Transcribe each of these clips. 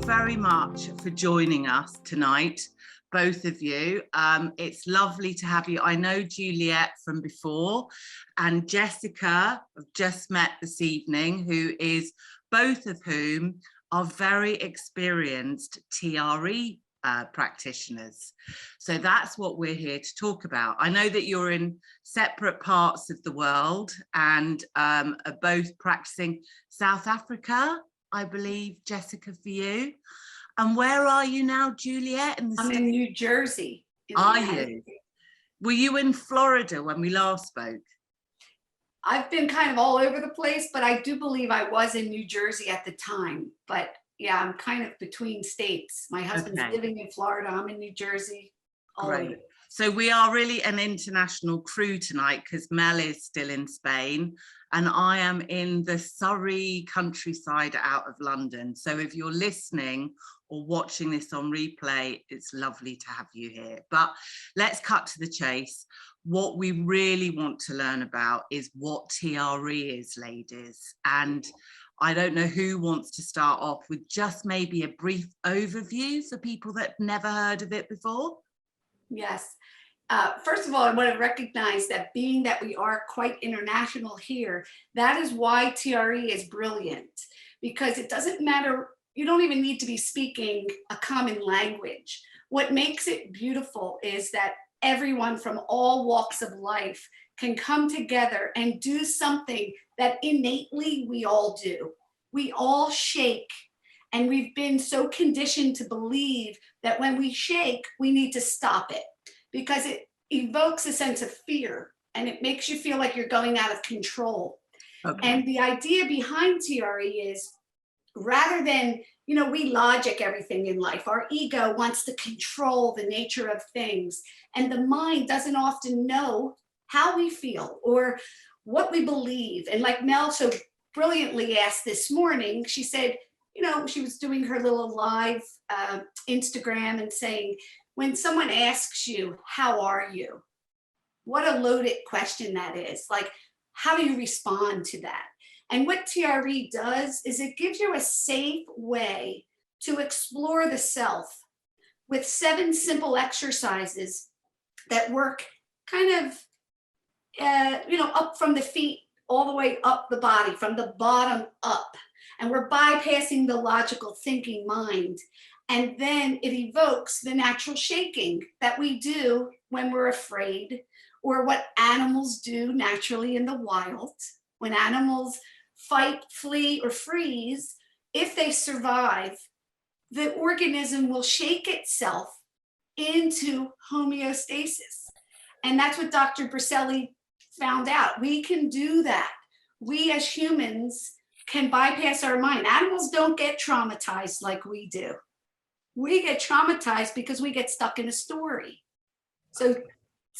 very much for joining us tonight, both of you. It's lovely to have you. I know Juliette from before, and Jessica I've just met this evening, who is both of whom are very experienced TRE practitioners. So that's what we're here to talk about. I know that you're in separate parts of the world and are both practicing South Africa, I believe, Jessica, for you. And where are you now, Juliette? I'm in New Jersey. Are you? Were you in Florida when we last spoke? I've been kind of all over the place, but I do believe I was in New Jersey at the time. But yeah, I'm kind of between states. My husband's living in Florida. I'm in New Jersey. Great. So we are really an international crew tonight because Mel is still in Spain and I am in the Surrey countryside out of London. So if you're listening or watching this on replay, it's lovely to have you here. But let's cut to the chase. What we really want to learn about is what TRE is, ladies. And I don't know who wants to start off with just maybe a brief overview for people that have never heard of it before. Yes. First of all, I want to recognize that being that we are quite international here, that is why TRE is brilliant, because it doesn't matter. You don't even need to be speaking a common language. What makes it beautiful is that everyone from all walks of life can come together and do something that innately we all do. We all shake, and we've been so conditioned to believe that when we shake, we need to stop it because it evokes a sense of fear and it makes you feel like you're going out of control. Okay. And the idea behind TRE is rather than, you know, we logic everything in life. Our ego wants to control the nature of things, and the mind doesn't often know how we feel or what we believe. And like Mel so brilliantly asked this morning, she said, you know, she was doing her little live Instagram and saying, when someone asks you, how are you? What a loaded question that is. Like, how do you respond to that? And what TRE does is it gives you a safe way to explore the self with 7 simple exercises that work kind of, you know, up from the feet all the way up the body, from the bottom up. And we're bypassing the logical thinking mind. And then it evokes the natural shaking that we do when we're afraid, or what animals do naturally in the wild. When animals fight, flee, or freeze, if they survive, the organism will shake itself into homeostasis. And that's what Dr. Briselli found out. We can do that. We as humans can bypass our mind. Animals don't get traumatized like we do. We get traumatized because we get stuck in a story. So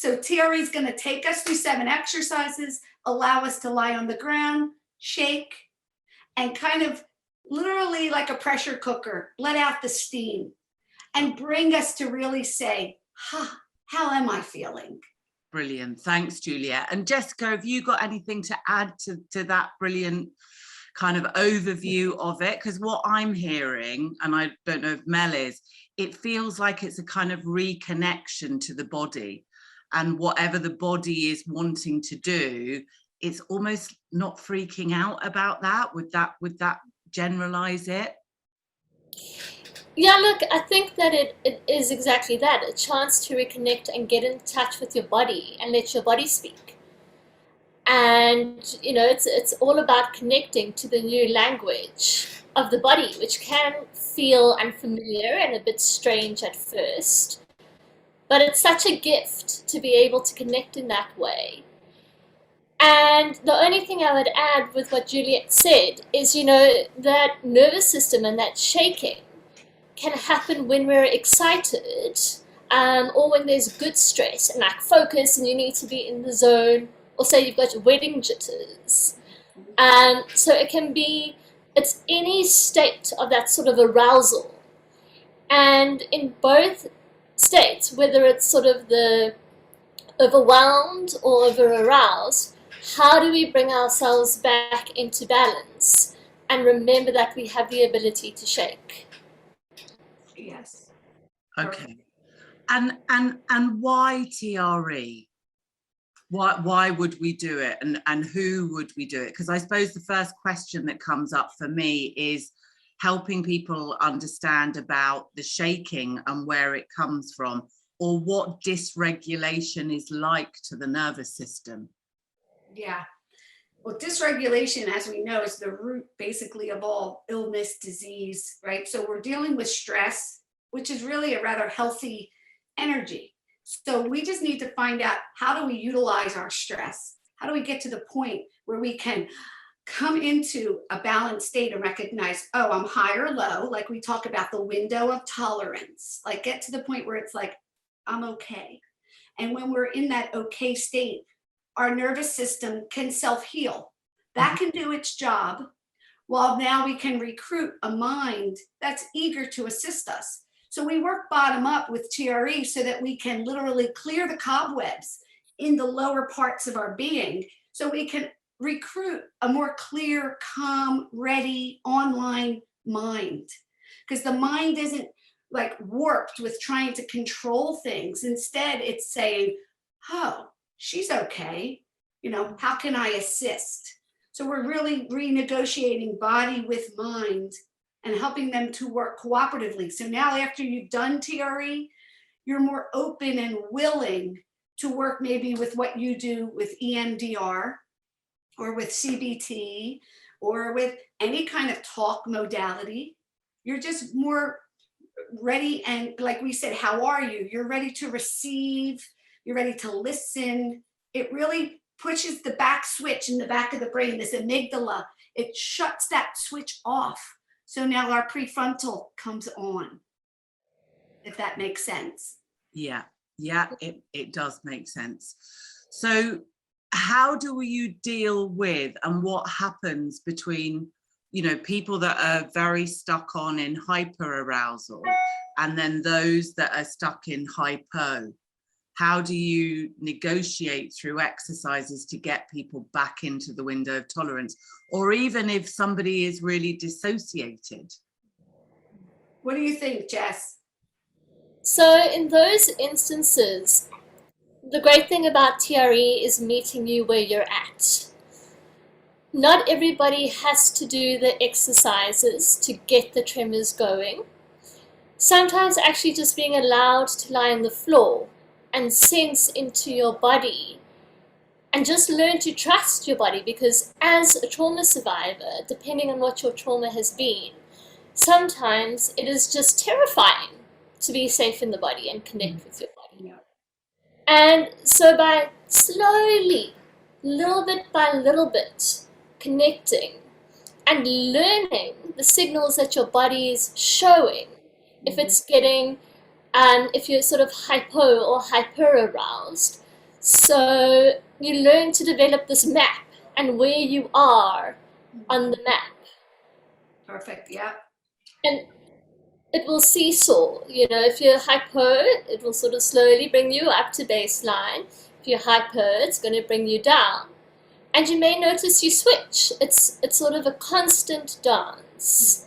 TRE is going to take us through 7 exercises, allow us to lie on the ground, shake, and kind of literally like a pressure cooker, let out the steam and bring us to really say, how am I feeling? Brilliant. Thanks, Juliette. And Jessica, have you got anything to add to that brilliant kind of overview of it? Because what I'm hearing, and I don't know if Mel is, it feels like it's a kind of reconnection to the body, and whatever the body is wanting to do, it's almost not freaking out about that. Would that generalize it? Yeah, look, I think that it is exactly that, a chance to reconnect and get in touch with your body and let your body speak. And, you know, it's all about connecting to the new language of the body, which can feel unfamiliar and a bit strange at first. But it's such a gift to be able to connect in that way. And the only thing I would add with what Juliette said is, you know, that nervous system and that shaking can happen when we're excited or when there's good stress and like focus and you need to be in the zone. Or say you've got wedding jitters. So it can be, it's any state of that sort of arousal. And in both states, whether it's sort of the overwhelmed or over-aroused, how do we bring ourselves back into balance and remember that we have the ability to shake? Yes. Okay. And why TRE? Why would we do it, and who would we do it? Because I suppose the first question that comes up for me is helping people understand about the shaking and where it comes from, or what dysregulation is like to the nervous system. Yeah. Well, dysregulation, as we know, is the root basically of all illness, disease, right? So we're dealing with stress, which is really a rather healthy energy. So we just need to find out, how do we utilize our stress? How do we get to the point where we can come into a balanced state and recognize, oh, I'm high or low, like we talk about the window of tolerance, like get to the point where it's like, I'm okay. And when we're in that okay state, our nervous system can self-heal. That can do its job, while now we can recruit a mind that's eager to assist us. So we work bottom up with TRE so that we can literally clear the cobwebs in the lower parts of our being, so we can recruit a more clear, calm, ready, online mind. Because the mind isn't like warped with trying to control things. Instead, it's saying, oh, she's okay. You know, how can I assist? So we're really renegotiating body with mind and helping them to work cooperatively. So now after you've done TRE, you're more open and willing to work maybe with what you do with EMDR or with CBT or with any kind of talk modality. You're just more ready, and like we said, how are you? You're ready to receive, you're ready to listen. It really pushes the back switch in the back of the brain, this amygdala. It shuts that switch off. So now our prefrontal comes on, if that makes sense. Yeah, it does make sense. So how do you deal with, and what happens between, you know, people that are very stuck on in hyperarousal and then those that are stuck in hypo? How do you negotiate through exercises to get people back into the window of tolerance, or even if somebody is really dissociated? What do you think, Jess? So in those instances, the great thing about TRE is meeting you where you're at. Not everybody has to do the exercises to get the tremors going. Sometimes actually just being allowed to lie on the floor and sense into your body and just learn to trust your body, because as a trauma survivor, depending on what your trauma has been, sometimes it is just terrifying to be safe in the body and connect with your body. Yeah. And so by slowly, little bit by little bit, connecting and learning the signals that your body is showing, if it's getting, if you're sort of hypo or hyper aroused. So you learn to develop this map and where you are on the map. Perfect, yeah. And it will seesaw, you know, if you're hypo, it will sort of slowly bring you up to baseline. If you're hyper, it's going to bring you down. And you may notice you switch. It's sort of a constant dance.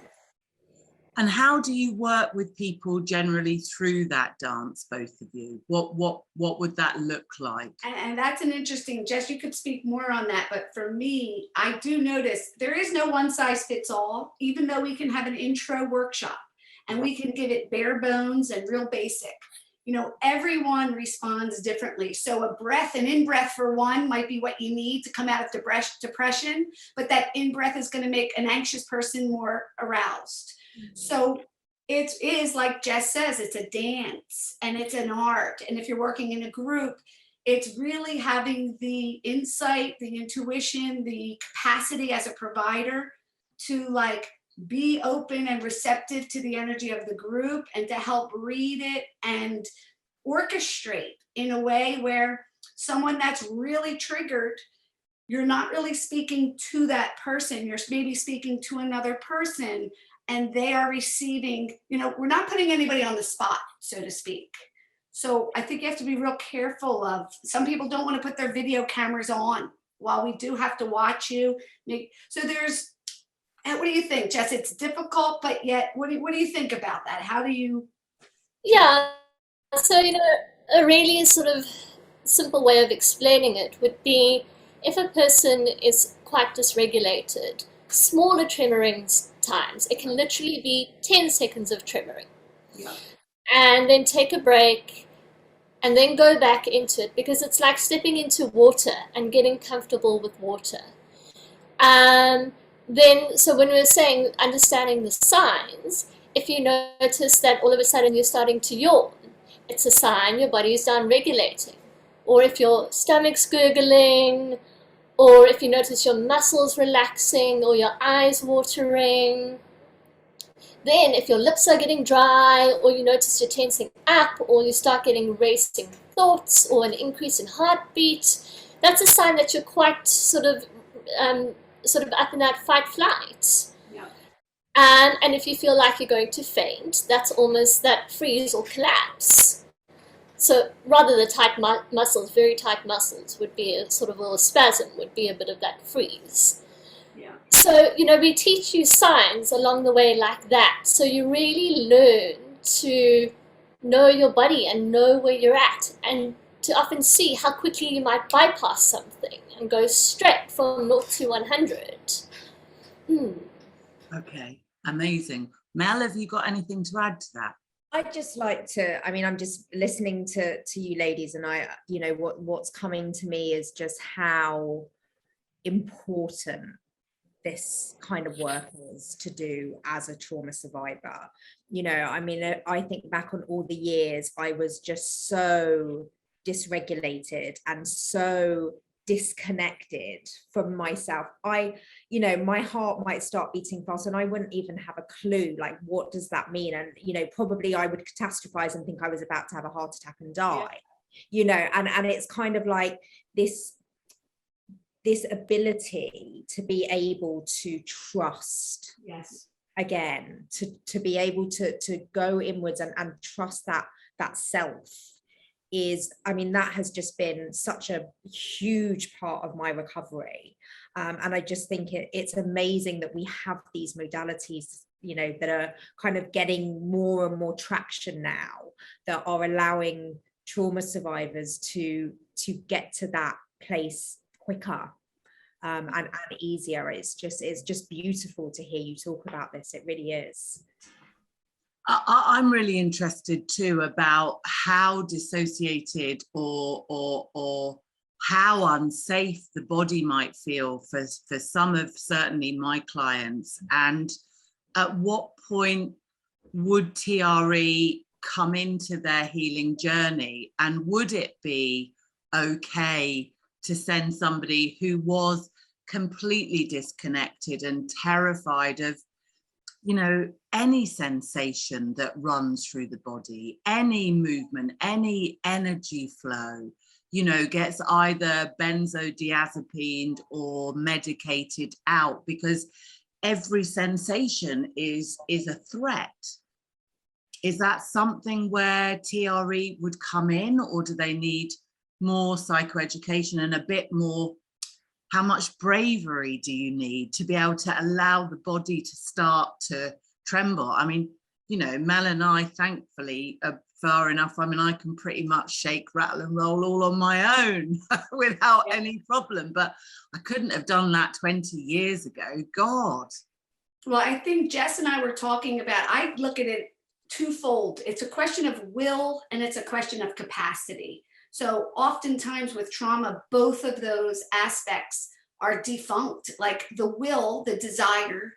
And how do you work with people generally through that dance, both of you? What would that look like? And that's an interesting, Jess, you could speak more on that, but for me, I do notice there is no one size fits all, even though we can have an intro workshop and we can give it bare bones and real basic. You know, everyone responds differently. So a breath, an in-breath for one might be what you need to come out of depression, but that in-breath is going to make an anxious person more aroused. So it is, like Jess says, it's a dance and it's an art. And if you're working in a group, it's really having the insight, the intuition, the capacity as a provider to like be open and receptive to the energy of the group and to help read it and orchestrate in a way where someone that's really triggered, you're not really speaking to that person, you're maybe speaking to another person, and they are receiving, you know, we're not putting anybody on the spot, so to speak. So I think you have to be real careful of, some people don't want to put their video cameras on while we do have to watch you. So there's And what do you think, Jess? It's difficult, but yet, what do you think about that? How do you? Yeah, so, a really sort of simple way of explaining it would be if a person is quite dysregulated, smaller tremoring times, it can literally be 10 seconds of tremoring. Yeah. And then take a break and then go back into it, because it's like stepping into water and getting comfortable with water. Then, so when we were saying understanding the signs, if you notice that all of a sudden you're starting to yawn, it's a sign your body is down-regulating. Or if your stomach's gurgling, or if you notice your muscles relaxing or your eyes watering. Then if your lips are getting dry, or you notice you're tensing up, or you start getting racing thoughts or an increase in heartbeat, that's a sign that you're quite sort of up in that fight flight. Yeah. And if you feel like you're going to faint, that's almost that freeze or collapse. So rather the tight muscles, very tight muscles would be a sort of a spasm, would be a bit of that freeze. Yeah. So, we teach you signs along the way like that. So you really learn to know your body and know where you're at, and to often see how quickly you might bypass something and go straight from 0 to 100. Okay, amazing. Mel, have you got anything to add to that? I'd just like to, I'm just listening to you ladies, and what's coming to me is just how important this kind of work is to do as a trauma survivor. I think back on all the years I was just so dysregulated and so disconnected from myself. My heart might start beating fast and I wouldn't even have a clue, like, what does that mean? And probably I would catastrophize and think I was about to have a heart attack and die. And it's kind of like this ability to be able to trust. Yes. Again, to be able to go inwards and trust that self is, that has just been such a huge part of my recovery. And I just think it's amazing that we have these modalities, that are kind of getting more and more traction now, that are allowing trauma survivors to get to that place quicker and easier. It's just beautiful to hear you talk about this. It really is. I'm really interested too about how dissociated or how unsafe the body might feel for some of certainly my clients, and at what point would TRE come into their healing journey, and would it be okay to send somebody who was completely disconnected and terrified of any sensation that runs through the body, any movement, any energy flow, gets either benzodiazepined or medicated out, because every sensation is a threat. Is that something where TRE would come in, or do they need more psychoeducation and a bit more? How much bravery do you need to be able to allow the body to start to tremble? Mel and I, thankfully, are far enough. I can pretty much shake, rattle and roll all on my own without any problem. But I couldn't have done that 20 years ago. God. Well, I think Jess and I were talking about, I look at it twofold. It's a question of will and it's a question of capacity. So oftentimes with trauma, both of those aspects are defunct, like the will, the desire,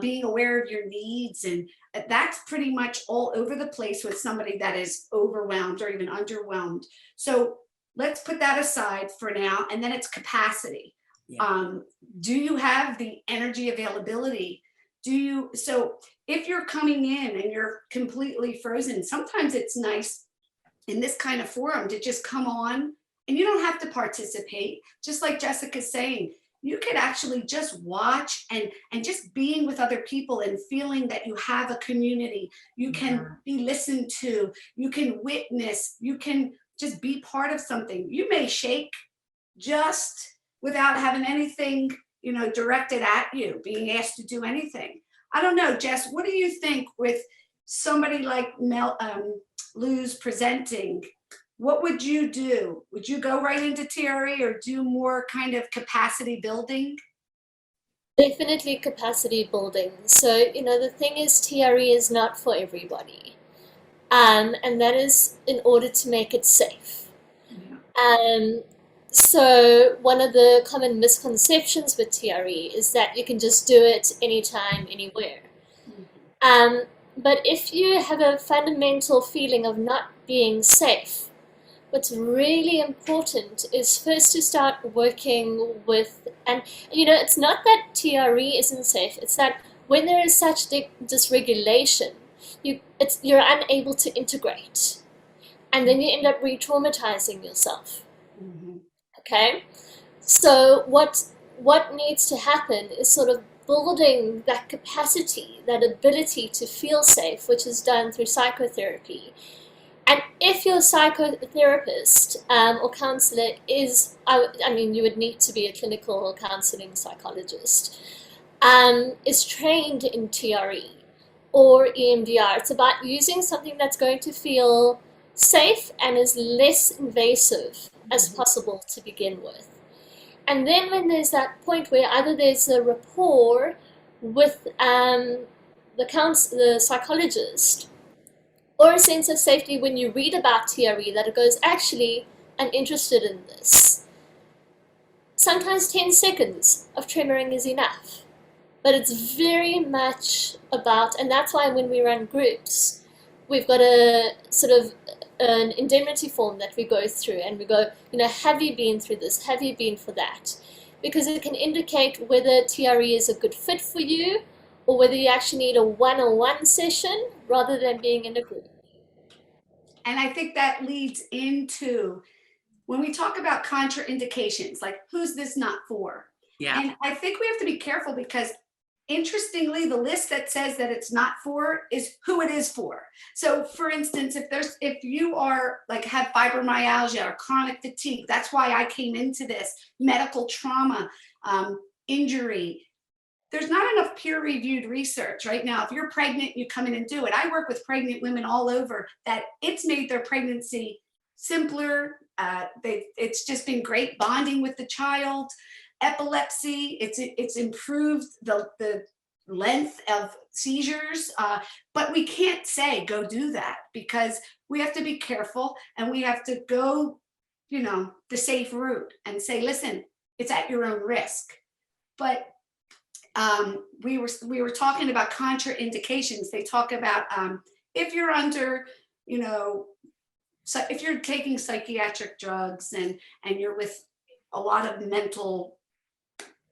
being aware of your needs. And that's pretty much all over the place with somebody that is overwhelmed or even underwhelmed. So let's put that aside for now. And then it's capacity. Yeah. Do you have the energy availability? So if you're coming in and you're completely frozen, sometimes it's nice in this kind of forum to just come on, and you don't have to participate. Just like Jessica's saying, you could actually just watch and just being with other people and feeling that you have a community. You can be listened to, you can witness, you can just be part of something. You may shake just without having anything directed at you, being asked to do anything. I don't know, Jess, what do you think with somebody like Lou's presenting? What would you do? Would you go right into TRE or do more kind of capacity building? Definitely capacity building. So, the thing is, TRE is not for everybody. And that is in order to make it safe. Yeah. So one of the common misconceptions with TRE is that you can just do it anytime, anywhere. But if you have a fundamental feeling of not being safe, what's really important is first to start working with, and it's not that TRE isn't safe, it's that when there is such dysregulation, you're unable to integrate, and then you end up re-traumatizing yourself. Okay, so what needs to happen is sort of building that capacity, that ability to feel safe, which is done through psychotherapy. And if your psychotherapist or counselor is, you would need to be a clinical counseling psychologist, is trained in TRE or EMDR, it's about using something that's going to feel safe and as less invasive as possible to begin with. And then when there's that point where either there's a rapport with the psychologist, or a sense of safety when you read about TRE, that it goes, actually, I'm interested in this. Sometimes 10 seconds of tremoring is enough. But it's very much about, and that's why when we run groups, we've got a sort of an indemnity form that we go through, and we go, have you been through this? Have you been for that? Because it can indicate whether TRE is a good fit for you, or whether you actually need a one-on-one session rather than being in a group. And I think that leads into when we talk about contraindications, like who's this not for? Yeah. And I think we have to be careful because interestingly, the list that says that it's not for is who it is for. So for instance, if you are have fibromyalgia or chronic fatigue, that's why I came into this, medical trauma, injury, there's not enough peer-reviewed research right now. If you're pregnant, you come in and do it. I work with pregnant women all over that it's made their pregnancy simpler. It's just been great bonding with the child. Epilepsy, it's improved the length of seizures, but we can't say go do that because we have to be careful and we have to go, the safe route and say, listen, it's at your own risk. But we were talking about contraindications. They talk about if you're under, so if you're taking psychiatric drugs and you're with a lot of mental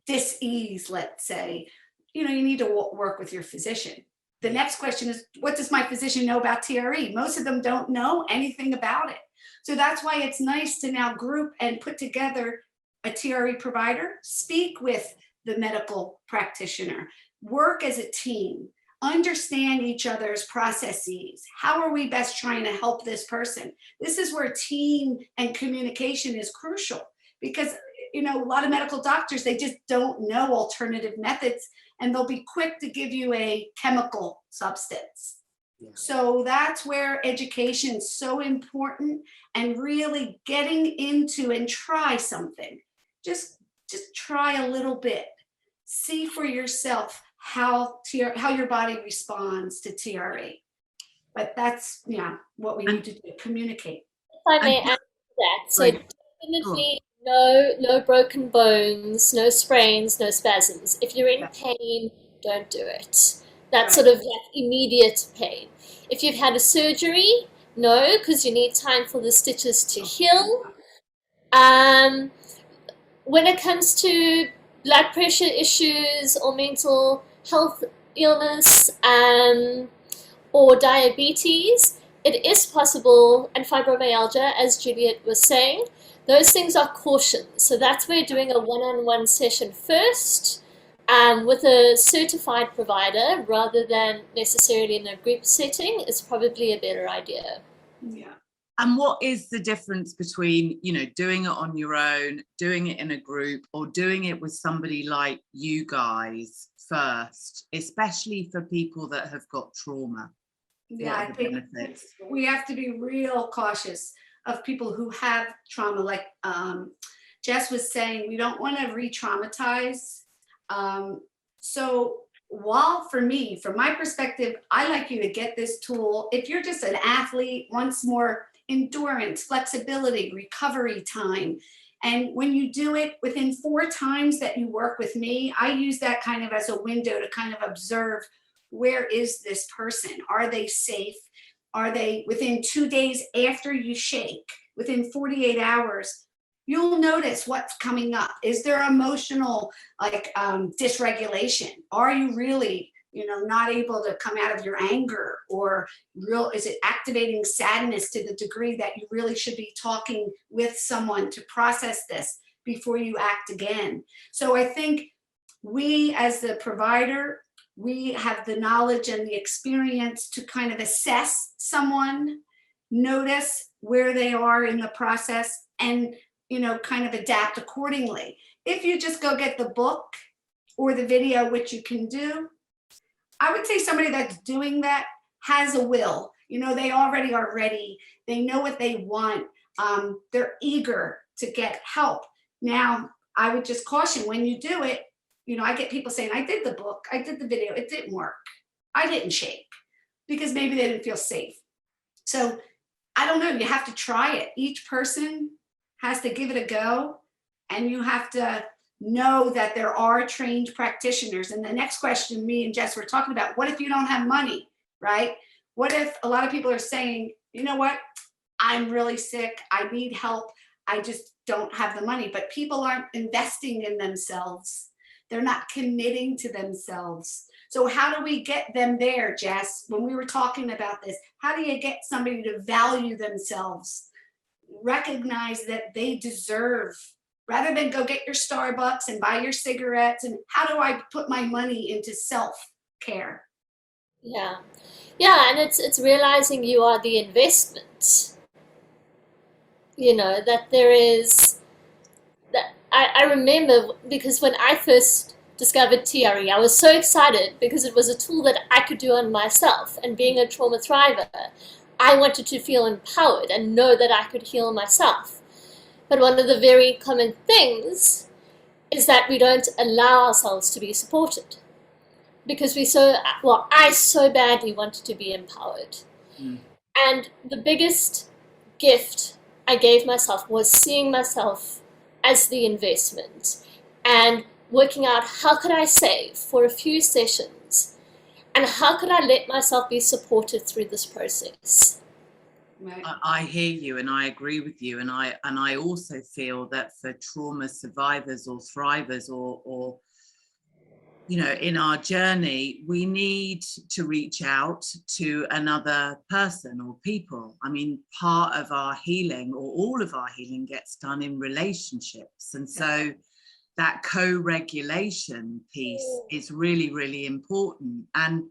dis-ease, let's say, you need to work with your physician. The next question is, what does my physician know about TRE? Most of them don't know anything about it. So that's why it's nice to now group and put together a TRE provider, speak with the medical practitioner, work as a team, understand each other's processes. How are we best trying to help this person? This is where team and communication is crucial because, a lot of medical doctors, they just don't know alternative methods and they'll be quick to give you a chemical substance. Yeah. So that's where education is so important and really getting into and try something. Just try a little bit. See for yourself how your body responds to TRE. But that's what we need to do, communicate. If I may add to that, so definitely no broken bones, no sprains, no spasms. If you're in pain, don't do it. That's sort of like immediate pain. If you've had a surgery, no, because you need time for the stitches to heal. When it comes to blood pressure issues or mental health illness or diabetes, it is possible, and fibromyalgia, as Juliette was saying, those things are cautions. So that's where doing a one-on-one session first with a certified provider rather than necessarily in a group setting is probably a better idea. Yeah. And what is the difference between, you know, doing it on your own, doing it in a group, or doing it with somebody like you guys first, especially for people that have got trauma? Yeah, What I are the think benefits? we have to be real cautious of people who have trauma. Like Jess was saying, we don't want to re-traumatize. So while for me, from my perspective, I like you to get this tool. If you're just an athlete, wants more endurance, flexibility, recovery time. And when you do it within 4 times that you work with me, I use that kind of as a window to kind of observe, where is this person? Are they safe? Are they within 2 days after you shake, within 48 hours, you'll notice what's coming up. Is there emotional like dysregulation? Are you really, you know, not able to come out of your anger, or is it activating sadness to the degree that you really should be talking with someone to process this before you act again? So I think we as the provider, we have the knowledge and the experience to kind of assess someone, notice where they are in the process, and, you know, kind of adapt accordingly. If you just go get the book or the video, which you can do, I would say somebody that's doing that has a will. You know, they already are ready. They know what they want. They're eager to get help. Now, I would just caution, when you do it, you know, I get people saying, I did the book, I did the video, it didn't work. I didn't shake, because maybe they didn't feel safe. So I don't know, you have to try it. Each person has to give it a go, and you have to know that there are trained practitioners. And the next question me and Jess were talking about, what if you don't have money, right? What if a lot of people are saying, you know what, I'm really sick, I need help, I just don't have the money. But people aren't investing in themselves. They're not committing to themselves. So how do we get them there, Jess? When we were talking about this, how do you get somebody to value themselves, recognize that they deserve, rather than go get your Starbucks and buy your cigarettes? And how do I put my money into self-care? Yeah. Yeah, and it's realizing you are the investment. You know, that there is that I remember, because when I first discovered TRE, I was so excited because it was a tool that I could do on myself. And being a trauma thriver, I wanted to feel empowered and know that I could heal myself. But one of the very common things is that we don't allow ourselves to be supported, because I so badly wanted to be empowered. And the biggest gift I gave myself was seeing myself as the investment, and working out how could I save for a few sessions, and how could I let myself be supported through this process. Right. I hear you, and I agree with you, and I also feel that for trauma survivors or thrivers, or you know, in our journey, we need to reach out to another person or people. I mean, part of our healing, or all of our healing, gets done in relationships. And so that co-regulation piece is really, really important. And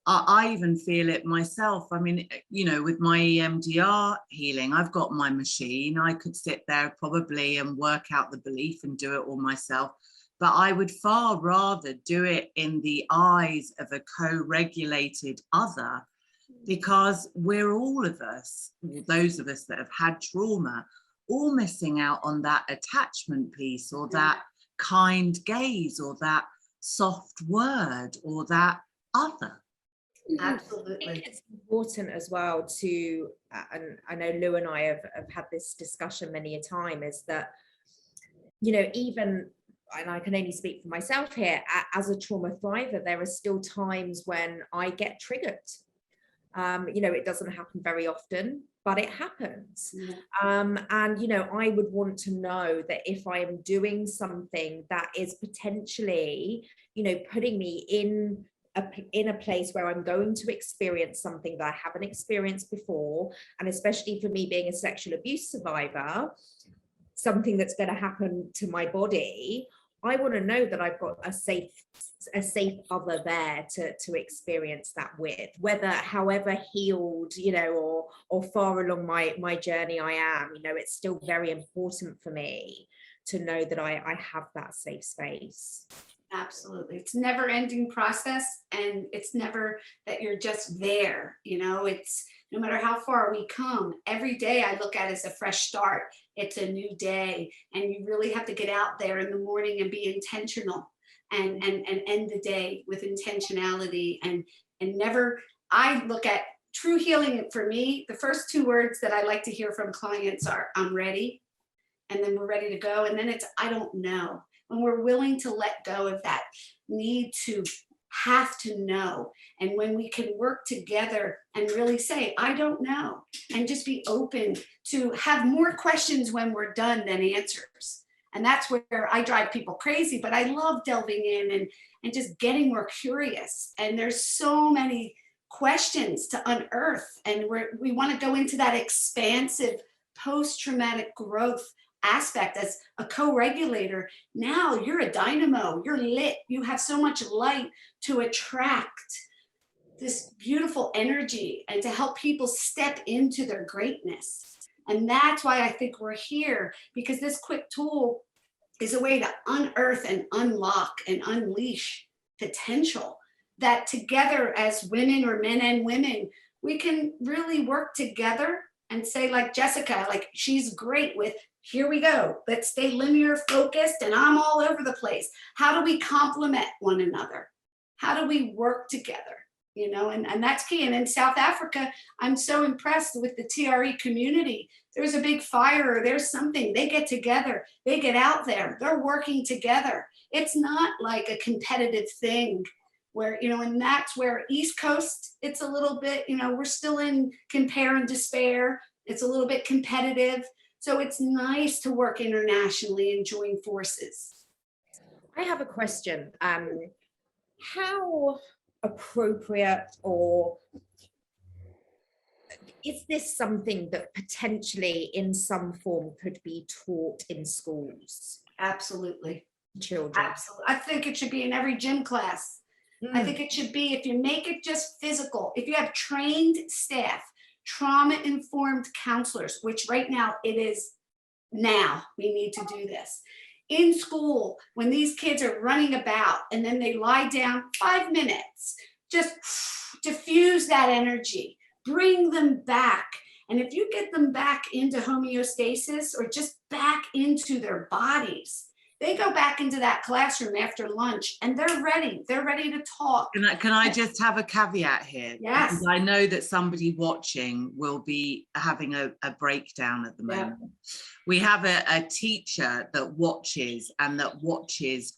I even feel it myself. I mean, you know, with my EMDR healing, I've got my machine. I could sit there probably and work out the belief and do it all myself. But I would far rather do it in the eyes of a co-regulated other, because we're all of us, those of us that have had trauma, all missing out on that attachment piece, or that kind gaze, or that soft word, or that other. Absolutely. It's important as well to, and I know Lou and I have had this discussion many a time, is that, you know, even, and I can only speak for myself here, as a trauma thriver, there are still times when I get triggered. You know, it doesn't happen very often, but it happens. And, you know, I would want to know that if I am doing something that is potentially, you know, putting me in a place where I'm going to experience something that I haven't experienced before, and especially for me being a sexual abuse survivor, something that's going to happen to my body, I want to know that I've got a safe other there to experience that with, whether however healed, you know, or far along my journey I am, you know, it's still very important for me to know that I have that safe space. Absolutely. It's never ending process, and it's never that you're just there, you know, it's no matter how far we come, every day I look at as a fresh start. It's a new day, and you really have to get out there in the morning and be intentional and end the day with intentionality and never. I look at true healing for me. The first two words that I like to hear from clients are I'm ready, and then we're ready to go, and then it's I don't know. When we're willing to let go of that need to have to know, and when we can work together and really say, I don't know, and just be open to have more questions when we're done than answers. And that's where I drive people crazy, but I love delving in and just getting more curious. And there's so many questions to unearth, and we want to go into that expansive post-traumatic growth aspect as a co-regulator. Now you're a dynamo, you're lit, you have so much light to attract this beautiful energy and to help people step into their greatness. And that's why I think we're here, because this quick tool is a way to unearth and unlock and unleash potential that together as women or men and women, we can really work together and say, like Jessica, like she's great with, here we go, let's stay linear focused and I'm all over the place. How do we complement one another? How do we work together? You know, and that's key. And in South Africa, I'm so impressed with the TRE community. There's a big fire or there's something, they get together, they get out there, they're working together. It's not like a competitive thing where, you know, and that's where East Coast, it's a little bit, you know, we're still in compare and despair. It's a little bit competitive. So it's nice to work internationally and join forces. I have a question. How appropriate, or is this something that potentially in some form could be taught in schools? Absolutely. Children. Absolutely. I think it should be in every gym class. I think it should be, if you make it just physical, if you have trained staff, trauma-informed counselors, which right now it is, now we need to do this. In school, when these kids are running about and then they lie down 5 minutes, just diffuse that energy, bring them back. And if you get them back into homeostasis or just back into their bodies, they go back into that classroom after lunch and they're ready to talk. Can I just have a caveat here? Yes. Because I know that somebody watching will be having a breakdown at the moment. Yeah. We have a teacher that watches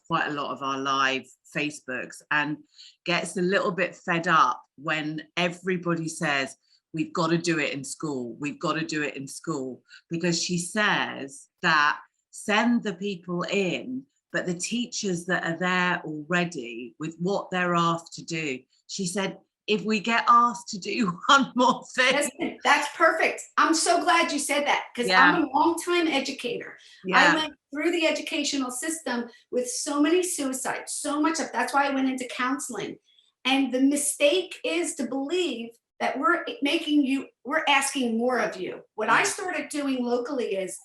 quite a lot of our live Facebooks and gets a little bit fed up when everybody says, we've got to do it in school. We've got to do it in school, because she says that send the people in, but the teachers that are there already with what they're asked to do, she said, if we get asked to do one more thing. Listen, that's perfect. I'm so glad you said that, because I'm a long-time educator. I went through the educational system with so many suicides, so much of that's why I went into counseling. And the mistake is to believe that we're asking more of you. What I started doing locally is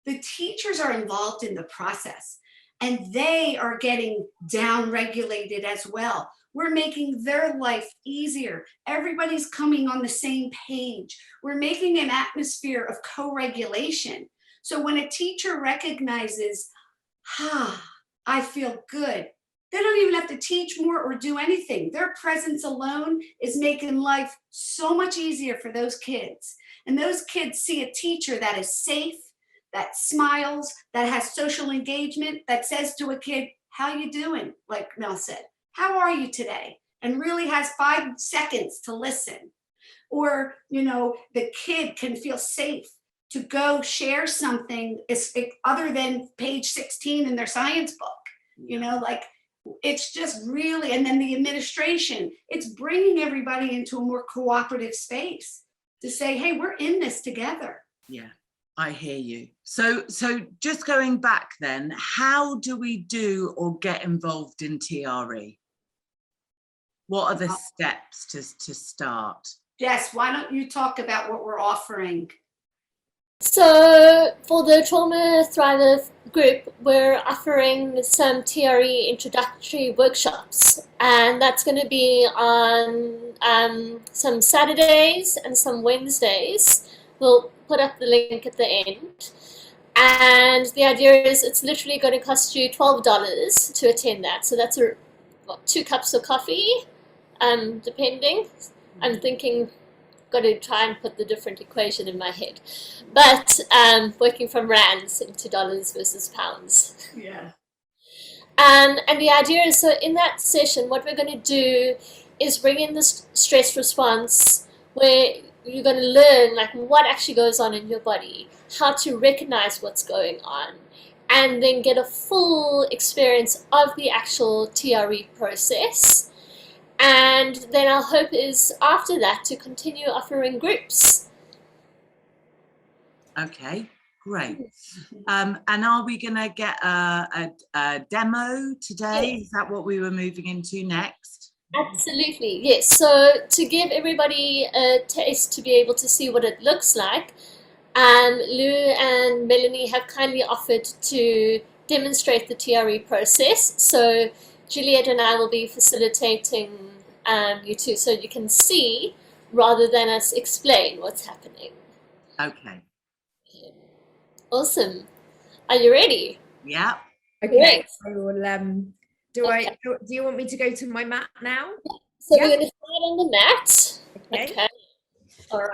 the teachers are involved in the process and they are getting down-regulated as well. We're making their life easier. Everybody's coming on the same page. We're making an atmosphere of co-regulation. So when a teacher recognizes, I feel good, they don't even have to teach more or do anything. Their presence alone is making life so much easier for those kids. And those kids see a teacher that is safe, that smiles, that has social engagement, that says to a kid, how you doing? Like Mel said, how are you today? And really has 5 seconds to listen. Or, you know, the kid can feel safe to go share something other than page 16 in their science book. You know, like it's just really, and then the administration, it's bringing everybody into a more cooperative space to say, hey, we're in this together. Yeah. I hear you. So just going back then, how do we do or get involved in TRE? What are the steps to start? Jess, why don't you talk about what we're offering? So for the Trauma Thriver group, we're offering some TRE Introductory Workshops, and that's going to be on some Saturdays and some Wednesdays. We'll put up the link at the end. And the idea is it's literally going to cost you $12 to attend that. So that's 2 cups of coffee, depending. I'm thinking, got to try and put the different equation in my head. But working from rands into dollars versus pounds. Yeah. And the idea is, so in that session, what we're going to do is bring in this stress response where you're going to learn like what actually goes on in your body, how to recognize what's going on, and then get a full experience of the actual TRE process. And then our hope is after that to continue offering groups. Okay, great. And are we going to get a demo today? Yes. Is that what we were moving into next? Absolutely, yes. So to give everybody a taste to be able to see what it looks like, Lou and Melanie have kindly offered to demonstrate the TRE process. So Juliette and I will be facilitating you two so you can see rather than us explain what's happening. Okay. Awesome. Are you ready? Yeah. Okay, Great. I will, do you want me to go to my mat now? So Yeah. we're going to start on the mat. Okay. All right.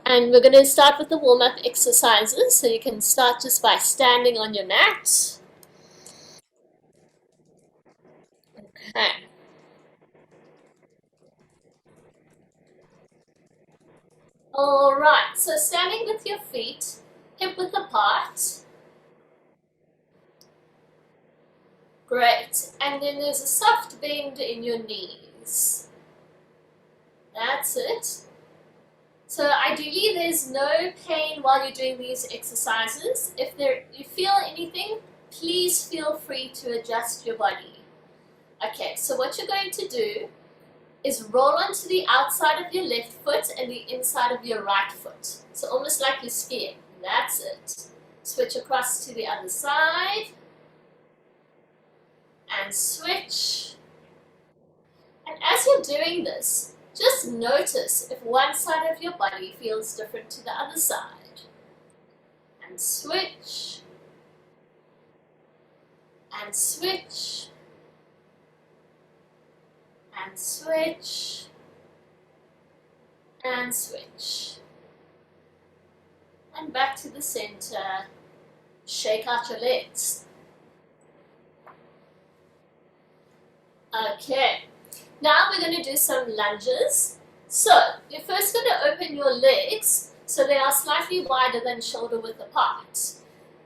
And we're going to start with the warm-up exercises. So you can start just by standing on your mat. Okay. All right. So standing with your feet hip-width apart. Great. And then there's a soft bend in your knees. That's it. So ideally there's no pain while you're doing these exercises. If you feel anything, please feel free to adjust your body. Okay, so what you're going to do is roll onto the outside of your left foot and the inside of your right foot. So almost like you're skiing. That's it. Switch across to the other side. And switch. And as you're doing this, just notice if one side of your body feels different to the other side. And switch. And switch. And switch. And switch. And back to the center. Shake out your legs. Okay. Now we're going to do some lunges. So you're first going to open your legs so they are slightly wider than shoulder width apart.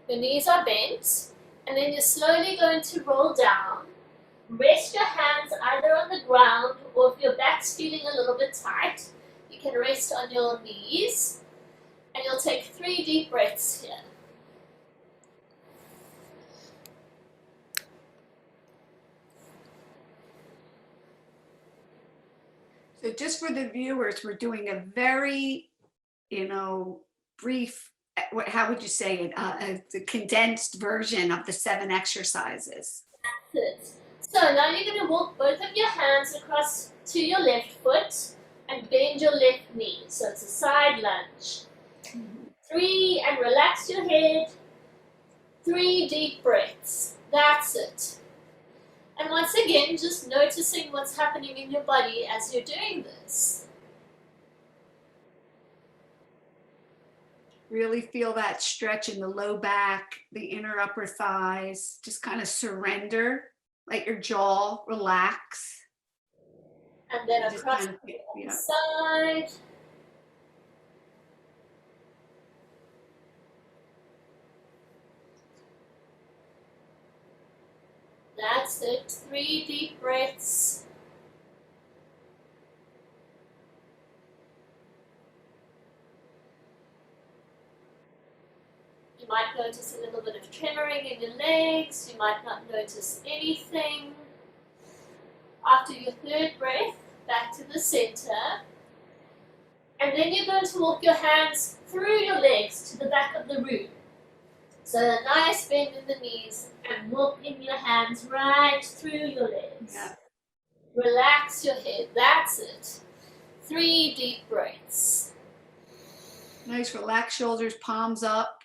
Your knees are bent, and then you're slowly going to roll down. Rest your hands either on the ground, or if your back's feeling a little bit tight, you can rest on your knees. And you'll take 3 deep breaths here. So just for the viewers, we're doing a very, brief, how would you say it, a condensed version of the 7 exercises. That's it. So now you're going to walk both of your hands across to your left foot and bend your left knee. So it's a side lunge. 3, and relax your head. 3 deep breaths. That's it. And once again, just noticing what's happening in your body as you're doing this. Really feel that stretch in the low back, the inner upper thighs. Just kind of surrender, let your jaw relax. And then Just across kind of, the yeah. side. That's it. 3 deep breaths. notice a little bit of tremoring in your legs. You might not notice anything. After your third breath, back to the center. And then you're going to walk your hands through your legs to the back of the room. So a nice bend in the knees and walking your hands right through your legs. Yeah. Relax your head, that's it. 3 deep breaths. Nice, relax shoulders, palms up.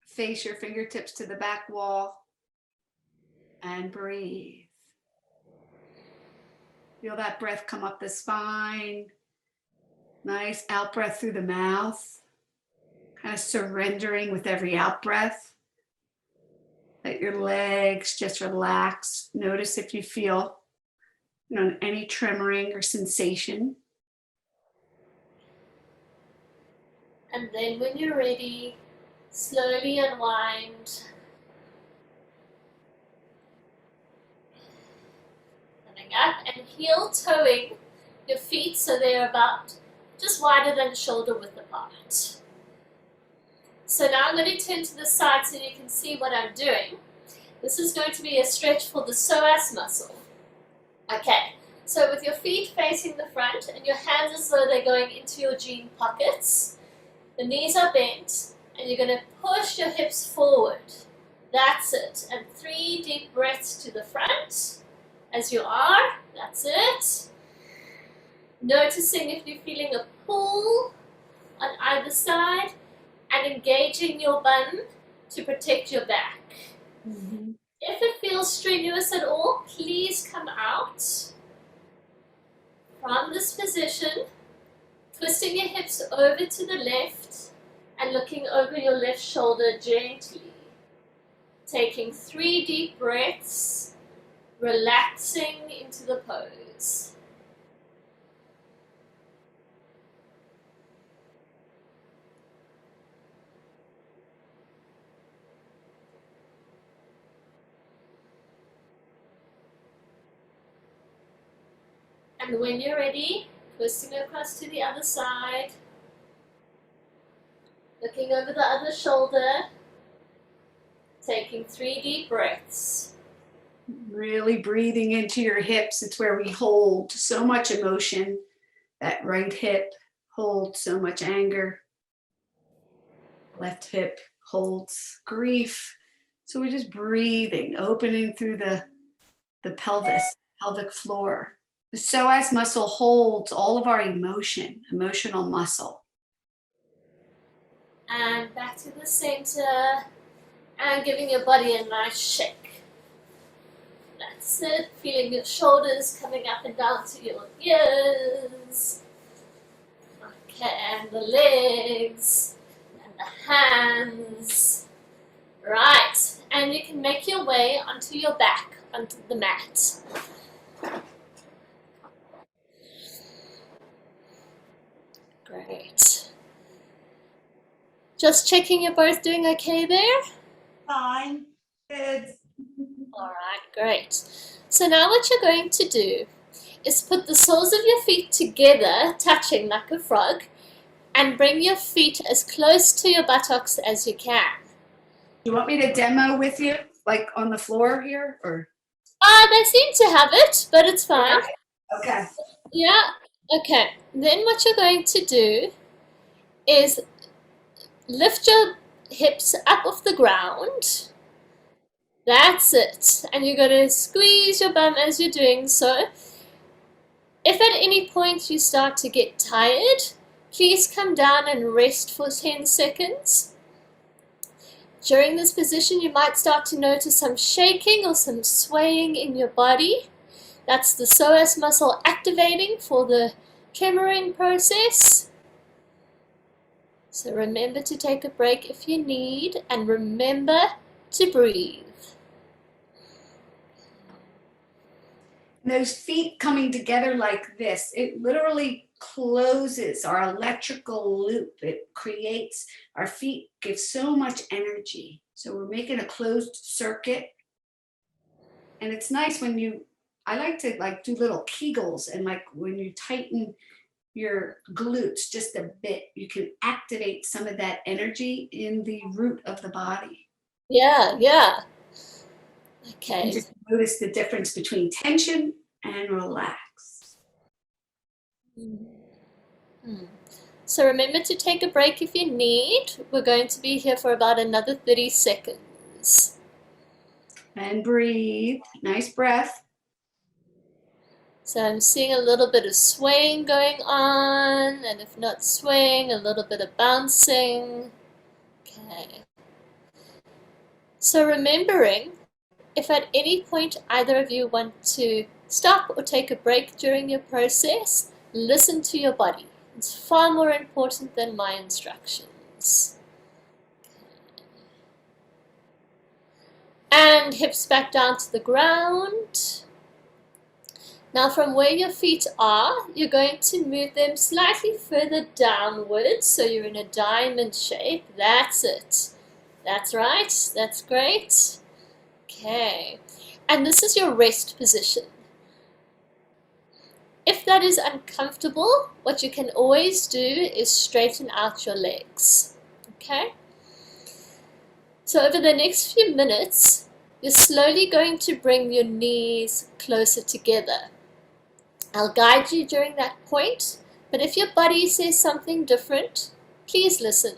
Face your fingertips to the back wall. And breathe. Feel that breath come up the spine. Nice out breath through the mouth. Kind of surrendering with every out breath. Let your legs just relax. Notice if you feel any tremoring or sensation. And then when you're ready, slowly unwind. Coming up and heel toeing your feet so they're about just wider than shoulder width apart. So now I'm going to turn to the side so you can see what I'm doing. This is going to be a stretch for the psoas muscle. Okay, so with your feet facing the front and your hands as though they're going into your jean pockets, the knees are bent and you're going to push your hips forward. That's it. And 3 deep breaths to the front as you are. That's it. Noticing if you're feeling a pull on either side and engaging your bum to protect your back. Mm-hmm. If it feels strenuous at all, please come out from this position, twisting your hips over to the left and looking over your left shoulder gently. Taking 3 deep breaths, relaxing into the pose. And when you're ready, twisting across to the other side, looking over the other shoulder, taking 3 deep breaths. Really breathing into your hips. It's where we hold so much emotion. That right hip holds so much anger. Left hip holds grief. So we're just breathing, opening through the pelvis, pelvic floor. The psoas muscle holds all of our emotional muscle. And back to the center, and giving your body a nice shake. That's it, feeling your shoulders coming up and down to your ears. Okay, and the legs, and the hands. Right, and you can make your way onto your back, onto the mat. Great. Just checking you're both doing okay there? Fine. Good. All right, great. So now what you're going to do is put the soles of your feet together, touching like a frog, and bring your feet as close to your buttocks as you can. You want me to demo with you, like on the floor here, or? They seem to have it, but it's fine. Okay. Yeah, okay. Then what you're going to do is lift your hips up off the ground. That's it. And you're going to squeeze your bum as you're doing so. If at any point you start to get tired, please come down and rest for 10 seconds. During this position, you might start to notice some shaking or some swaying in your body. That's the psoas muscle activating for the tremoring process. So remember to take a break if you need, and remember to breathe. Those feet coming together like this, it literally closes our electrical loop. It creates, our feet give so much energy. So we're making a closed circuit. And it's nice when I like to do little Kegels, and like when you tighten your glutes just a bit, you can activate some of that energy in the root of the body. Yeah, yeah. And Okay. just notice the difference between tension and relax. Hmm. So remember to take a break if you need. We're going to be here for about another 30 seconds. And breathe. Nice breath. So I'm seeing a little bit of swaying going on, and if not swaying, a little bit of bouncing. Okay. So remembering, if at any point either of you want to stop or take a break during your process, listen to your body. It's far more important than my instructions. And hips back down to the ground. Now from where your feet are, you're going to move them slightly further downwards, so you're in a diamond shape. That's it. That's right. That's great. Okay. And this is your rest position. If that is uncomfortable, what you can always do is straighten out your legs. Okay? So over the next few minutes, you're slowly going to bring your knees closer together. I'll guide you during that point, but if your body says something different, please listen.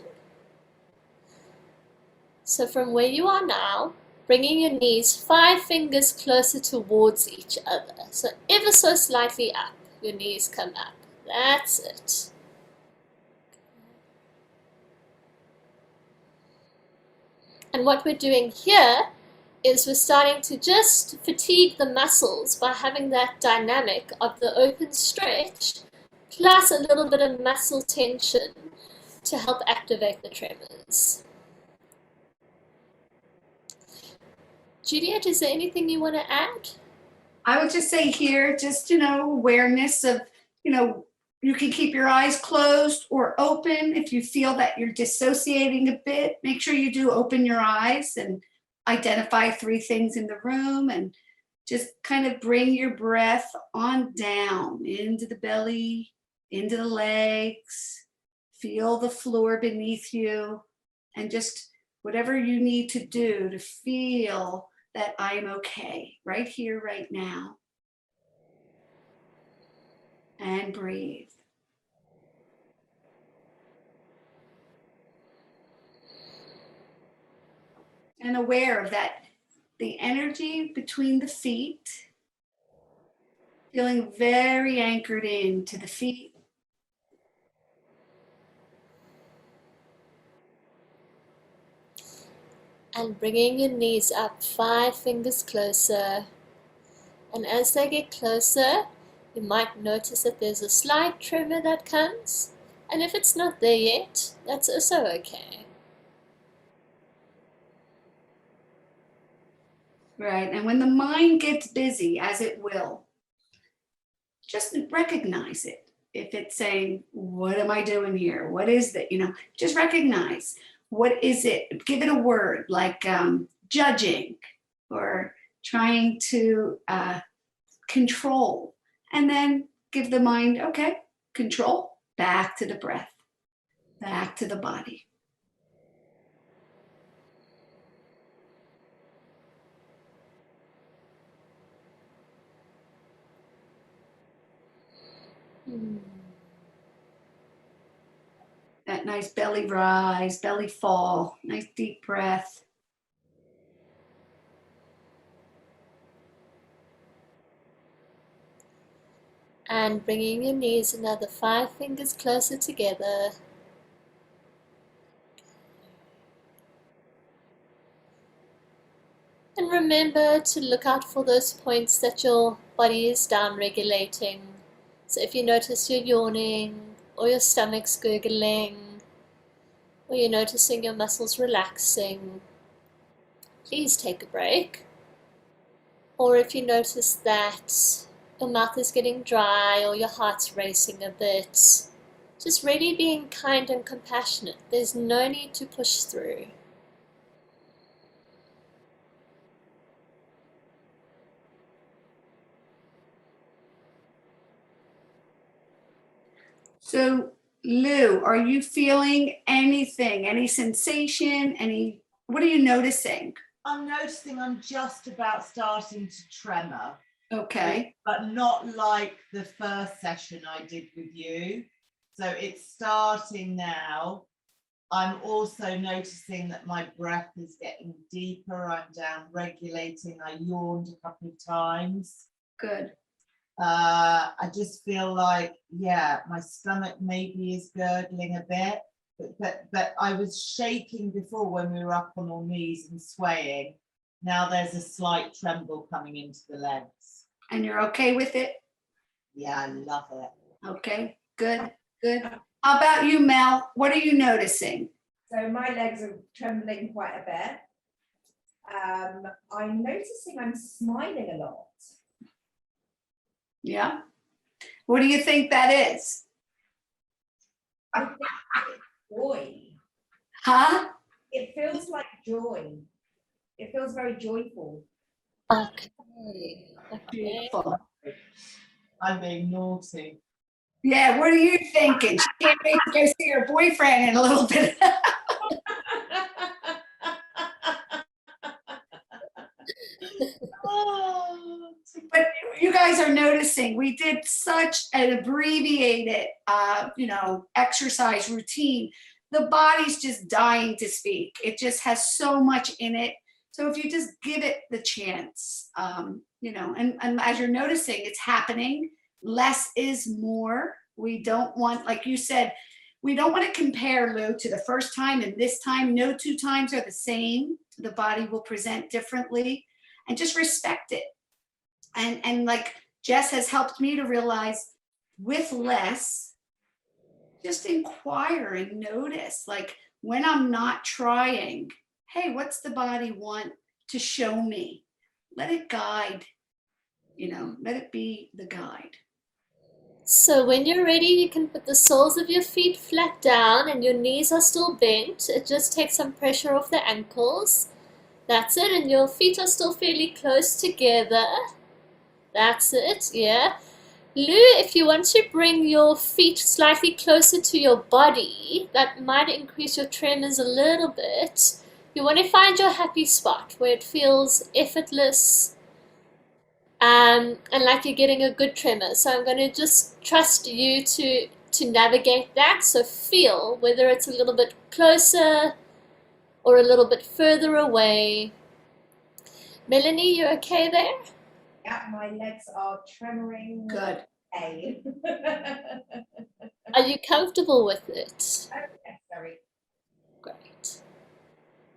So from where you are now, bringing your knees 5 fingers closer towards each other. So ever so slightly up, your knees come up. That's it. And what we're doing here is we're starting to just fatigue the muscles by having that dynamic of the open stretch plus a little bit of muscle tension to help activate the tremors. Juliette, is there anything you want to add? I would just say here, just, awareness of, you can keep your eyes closed or open. If you feel that you're dissociating a bit, make sure you do open your eyes and identify 3 things in the room, and just kind of bring your breath on down into the belly, into the legs, feel the floor beneath you, and just whatever you need to do to feel that I'm okay right here, right now. And breathe. And aware of that, the energy between the feet, feeling very anchored into the feet. And bringing your knees up 5 fingers closer. And as they get closer, you might notice that there's a slight tremor that comes. And if it's not there yet, that's also okay. Right. And when the mind gets busy, as it will, just recognize it. If it's saying, what am I doing here? What is that? Just recognize, what is it? Give it a word like judging or trying to control. And then give the mind, okay, control, back to the breath, back to the body. That nice belly rise, belly fall, nice deep breath. And bringing your knees another 5 fingers closer together. And remember to look out for those points that your body is down regulating. So if you notice you're yawning, or your stomach's gurgling, or you're noticing your muscles relaxing, please take a break. Or if you notice that your mouth is getting dry or your heart's racing a bit, just really being kind and compassionate. There's no need to push through. So Lou, are you feeling anything, any sensation, what are you noticing? I'm noticing I'm just about starting to tremor. Okay. But not like the first session I did with you. So it's starting now. I'm also noticing that my breath is getting deeper. I'm down regulating. I yawned a couple of times. Good. I just feel like, yeah, my stomach maybe is gurgling a bit, but I was shaking before when we were up on our knees and swaying. Now there's a slight tremble coming into the legs. And you're okay with it? Yeah, I love it. Okay, good, good. How about you, Mel? What are you noticing? So my legs are trembling quite a bit. I'm noticing I'm smiling a lot. Yeah. What do you think that is? I think it's joy. Huh? It feels like joy. It feels very joyful. Okay. Beautiful. I'm being naughty. Yeah, what are you thinking? She can't wait to go see her boyfriend in a little bit. But you guys are noticing we did such an abbreviated, exercise routine. The body's just dying to speak. It just has so much in it. So if you just give it the chance, and as you're noticing, it's happening. Less is more. We don't want, like you said, we don't want to compare, Lou, to the first time and this time. No two times are the same. The body will present differently, and just respect it. And like Jess has helped me to realize, with less, just inquire and notice, like when I'm not trying, hey, what's the body want to show me? Let it guide, let it be the guide. So when you're ready, you can put the soles of your feet flat down and your knees are still bent. It just takes some pressure off the ankles. That's it, and your feet are still fairly close together. That's it, yeah. Lou, if you want to bring your feet slightly closer to your body, that might increase your tremors a little bit. You want to find your happy spot where it feels effortless, and like you're getting a good tremor. So I'm going to just trust you to navigate that. So feel whether it's a little bit closer or a little bit further away. Melanie, you okay there? Yeah, my legs are tremoring. Good. Okay. Are you comfortable with it? Oh, yes, very. Great.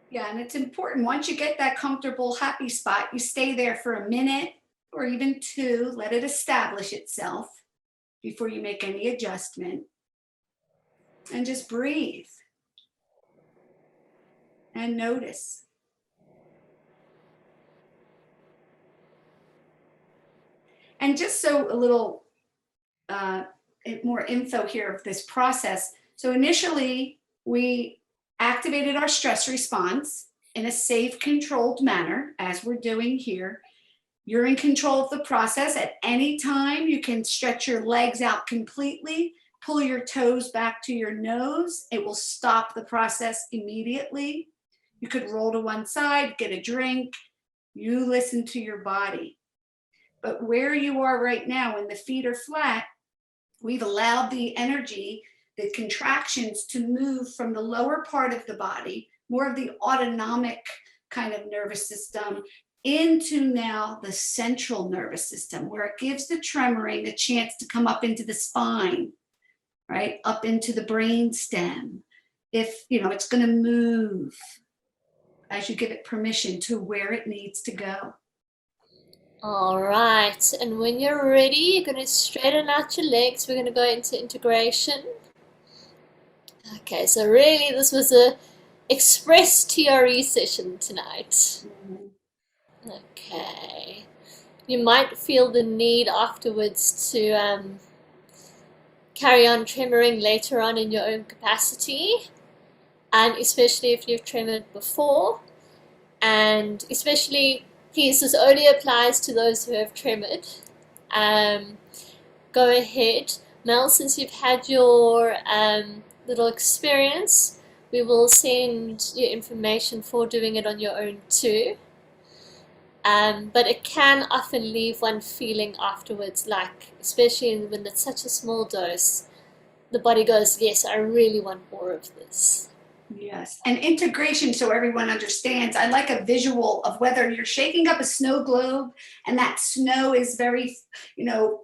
Yeah, and it's important. Once you get that comfortable, happy spot, you stay there for a minute or even two. Let it establish itself before you make any adjustment. And just breathe and notice. And just so a little more info here of this process. So initially, we activated our stress response in a safe, controlled manner, as we're doing here. You're in control of the process. At any time, you can stretch your legs out completely, pull your toes back to your nose. It will stop the process immediately. You could roll to one side, get a drink. You listen to your body. But where you are right now, when the feet are flat, we've allowed the energy, the contractions, to move from the lower part of the body, more of the autonomic kind of nervous system, into now the central nervous system, where it gives the tremoring a chance to come up into the spine, right? Up into the brain stem. If, it's going to move as you give it permission to where it needs to go. All right, and when you're ready, you're going to straighten out your legs. We're going to go into integration. Okay, so really this was a express TRE session tonight. Okay. You might feel the need afterwards to carry on tremoring later on in your own capacity, and especially if you've tremored before, and especially, please, this only applies to those who have tremored. Go ahead. Mel, since you've had your little experience, we will send you information for doing it on your own too. But it can often leave one feeling afterwards, like, especially when it's such a small dose, the body goes, yes, I really want more of this. Yes, and integration, so everyone understands. I like a visual of whether you're shaking up a snow globe and that snow is very,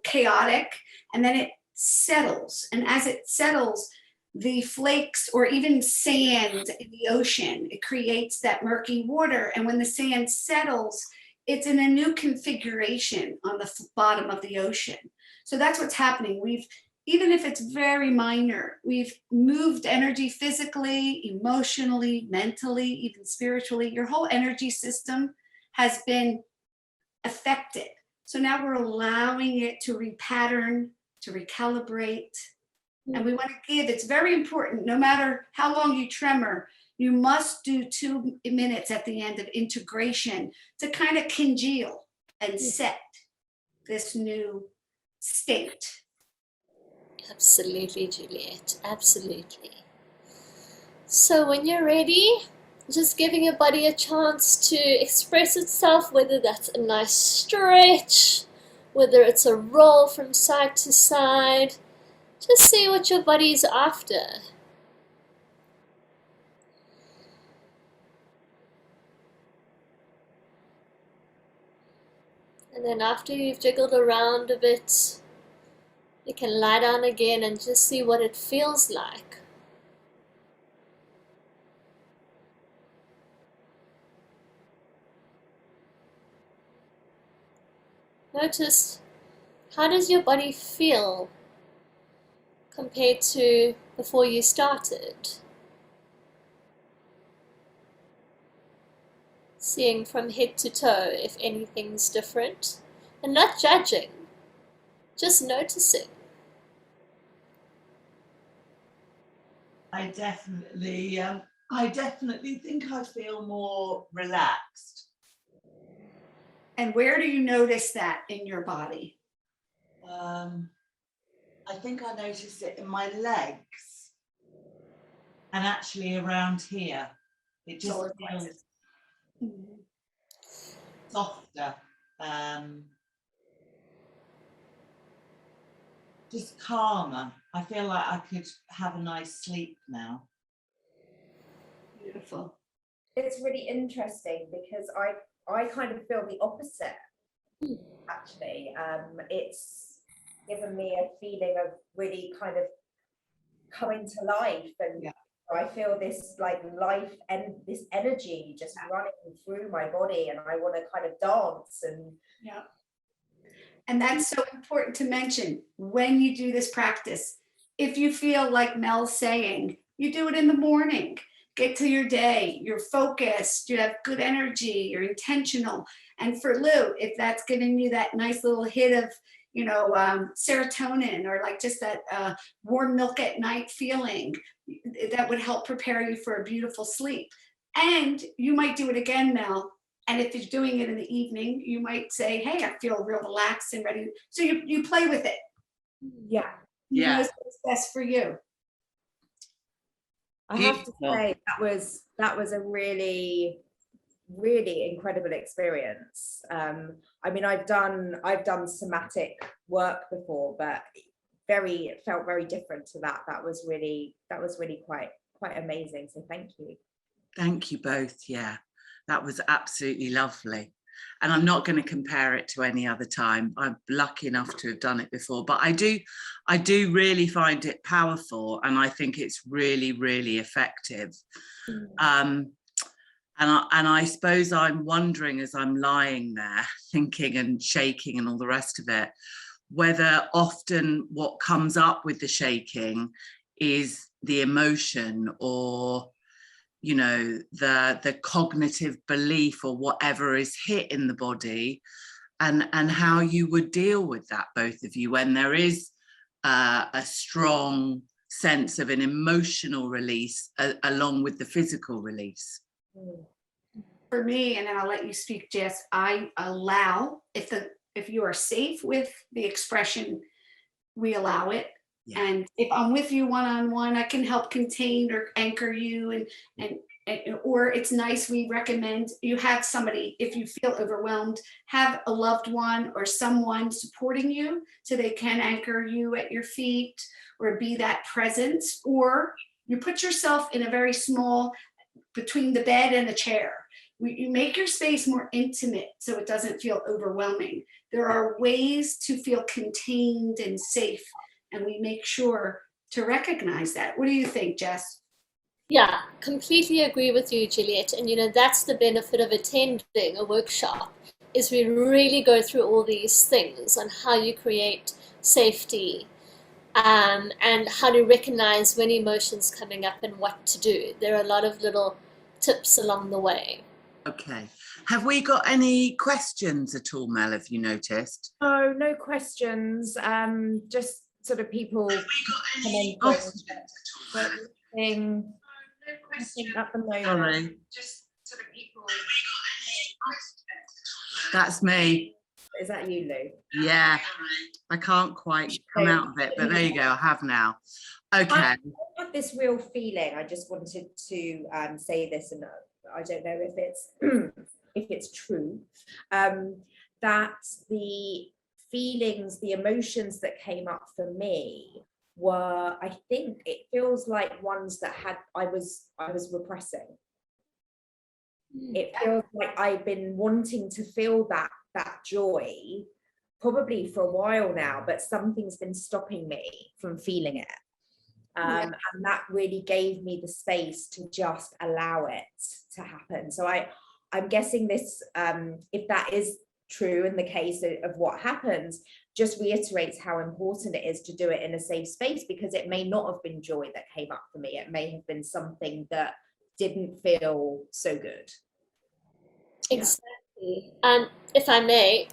chaotic, and then it settles. And as it settles, the flakes or even sand in the ocean, it creates that murky water. And when the sand settles, it's in a new configuration on the bottom of the ocean. So that's what's happening. Even if it's very minor, we've moved energy physically, emotionally, mentally, even spiritually. Your whole energy system has been affected. So now we're allowing it to repattern, to recalibrate. And we want to give, it's very important, no matter how long you tremor, you must do 2 minutes at the end of integration to kind of congeal and set this new state. Absolutely, Juliette, absolutely. So when you're ready, just giving your body a chance to express itself, whether that's a nice stretch, whether it's a roll from side to side. Just see what your body's after. And then after you've jiggled around a bit, you can lie down again and just see what it feels like. Notice, how does your body feel compared to before you started? Seeing from head to toe if anything's different, and not judging, just noticing. I definitely think I feel more relaxed. And where do you notice that in your body? I think I notice it in my legs and actually around here. It just feels softer, just calmer. I feel like I could have a nice sleep now. Beautiful. It's really interesting because I kind of feel the opposite, actually. It's given me a feeling of really kind of coming to life, and I feel this like life and this energy just running through my body, and I want to kind of dance. And and that's so important to mention when you do this practice. If you feel like Mel's saying, you do it in the morning, get to your day, you're focused, you have good energy, you're intentional. And for Lou, if that's giving you that nice little hit of serotonin, or like just that warm milk at night feeling, that would help prepare you for a beautiful sleep. And you might do it again, Mel. And if you're doing it in the evening, you might say, hey, I feel real relaxed and ready. So you play with it. You know what's best for you. I have to say that was a really, really incredible experience. I mean, I've done somatic work before, but it felt very different to that. That was really quite amazing. So thank you. Thank you both. Yeah, that was absolutely lovely. And I'm not going to compare it to any other time. I'm lucky enough to have done it before, but I do really find it powerful, and I think it's really, really effective. And I suppose I'm wondering, as I'm lying there thinking and shaking and all the rest of it, whether often what comes up with the shaking is the emotion, or the cognitive belief, or whatever is hit in the body, and how you would deal with that, both of you, when there is a strong sense of an emotional release along with the physical release. For me, and then I'll let you speak, Jess, I allow, if you are safe with the expression, we allow it. Yeah. And if I'm with you one-on-one, I can help contain or anchor you, and or it's nice, we recommend you have somebody, if you feel overwhelmed, have a loved one or someone supporting you so they can anchor you at your feet or be that presence. Or you put yourself in a very small, between the bed and the chair. You make your space more intimate so it doesn't feel overwhelming. There are ways to feel contained and safe, and we make sure to recognize that. What do you think, Jess? Yeah, completely agree with you, Juliette. And that's the benefit of attending a workshop, is we really go through all these things on how you create safety, and how to recognize when emotions coming up and what to do. There are a lot of little tips along the way. Okay. Have we got any questions at all, Mel, have you noticed? Oh, no questions. Just sort of people commenting. Nothing at the moment. Sorry. Just sort of people. That's me. Is that you, Lou? Yeah. I can't quite come out of it, but there you go. I have now. Okay. I have this real feeling. I just wanted to say this, and I don't know if it's if it's true, that the feelings, the emotions that came up for me were, I think it feels like ones that I was repressing. It feels like I've been wanting to feel that joy probably for a while now, but something's been stopping me from feeling it. And that really gave me the space to just allow it to happen. So I'm guessing this, if that is true in the case of what happens, just reiterates how important it is to do it in a safe space, because it may not have been joy that came up for me. It may have been something that didn't feel so good. Exactly. If I may,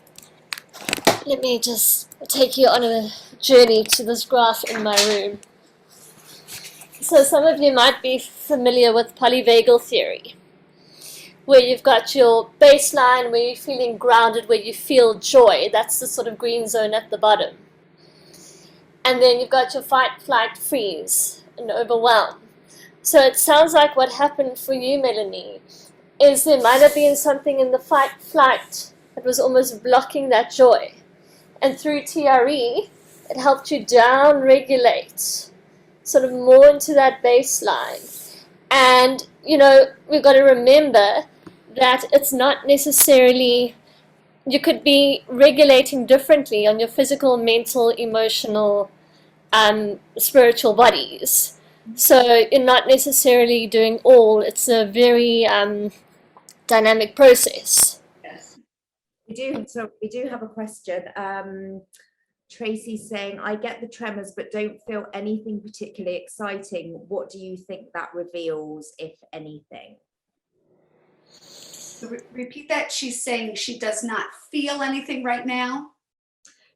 let me just take you on a journey to this graph in my room. So some of you might be familiar with polyvagal theory, where you've got your baseline, where you're feeling grounded, where you feel joy. That's the sort of green zone at the bottom. And then you've got your fight, flight, freeze, and overwhelm. So it sounds like what happened for you, Melanie, is there might have been something in the fight, flight that was almost blocking that joy. And through TRE, it helped you down-regulate, sort of more into that baseline. And, we've got to remember that it's not necessarily, you could be regulating differently on your physical, mental, emotional, spiritual bodies. So you're not necessarily doing all. It's a very dynamic process. Yes. We do have a question. Tracy's saying, I get the tremors but don't feel anything particularly exciting. What do you think that reveals, if anything? So repeat that. She's saying she does not feel anything right now.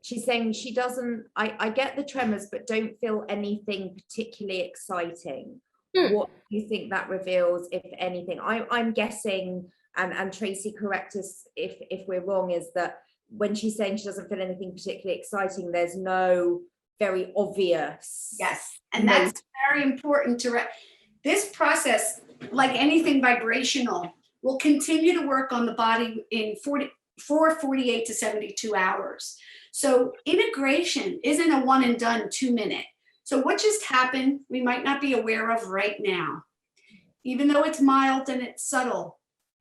She's saying she doesn't, I get the tremors but don't feel anything particularly exciting. What do you think that reveals, if anything? I'm guessing, and Tracy, correct us if we're wrong, is that when she's saying she doesn't feel anything particularly exciting, there's no very obvious. Yes, and that's very important to this process, like anything vibrational, will continue to work on the body in 48 to 72 hours. So integration isn't a one and done 2 minute. So what just happened, we might not be aware of right now. Even though it's mild and it's subtle,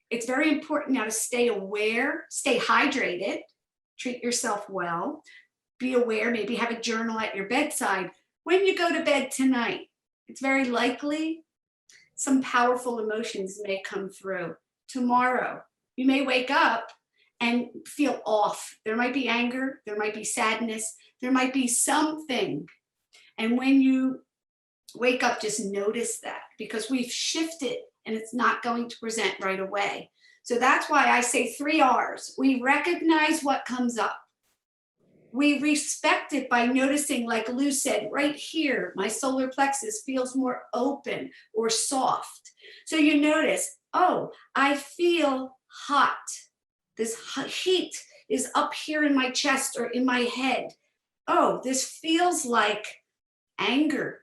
it's very important now to stay aware, stay hydrated, treat yourself well, be aware, maybe have a journal at your bedside. When you go to bed tonight, it's very likely some powerful emotions may come through. Tomorrow, you may wake up and feel off. There might be anger, there might be sadness, there might be something. And when you wake up, just notice that, because we've shifted and it's not going to present right away. So that's why I say 3 R's. We recognize what comes up. We respect it by noticing, like Lou said, right here, my solar plexus feels more open or soft. So you notice, oh, I feel hot. This heat is up here in my chest or in my head. Oh, this feels like anger.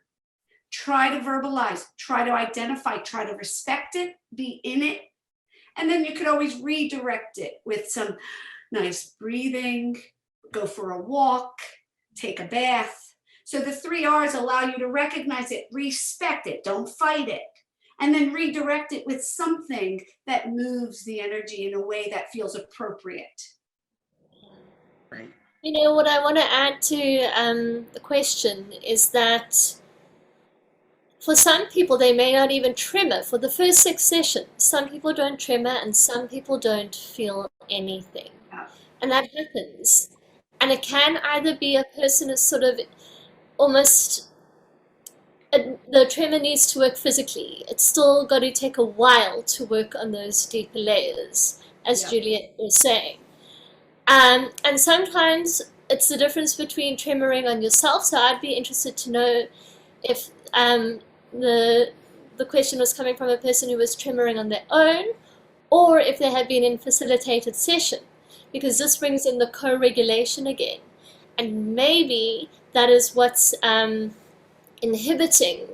Try to verbalize, try to identify, try to respect it, be in it. And then you could always redirect it with some nice breathing, go for a walk, take a bath. So the 3 R's allow you to recognize it, respect it, don't fight it, and then redirect it with something that moves the energy in a way that feels appropriate. Right. You know, what I want to add to the question is that for some people, they may not even tremor for the first 6 sessions. Some people don't tremor and some people don't feel anything. And that happens. And it can either be a person is sort of almost, the tremor needs to work physically. It's still got to take a while to work on those deeper layers, as Juliette was saying. And sometimes it's the difference between tremoring on yourself. So I'd be interested to know if the question was coming from a person who was tremoring on their own, or if they had been in facilitated session, because this brings in the co-regulation again. And maybe that is what's inhibiting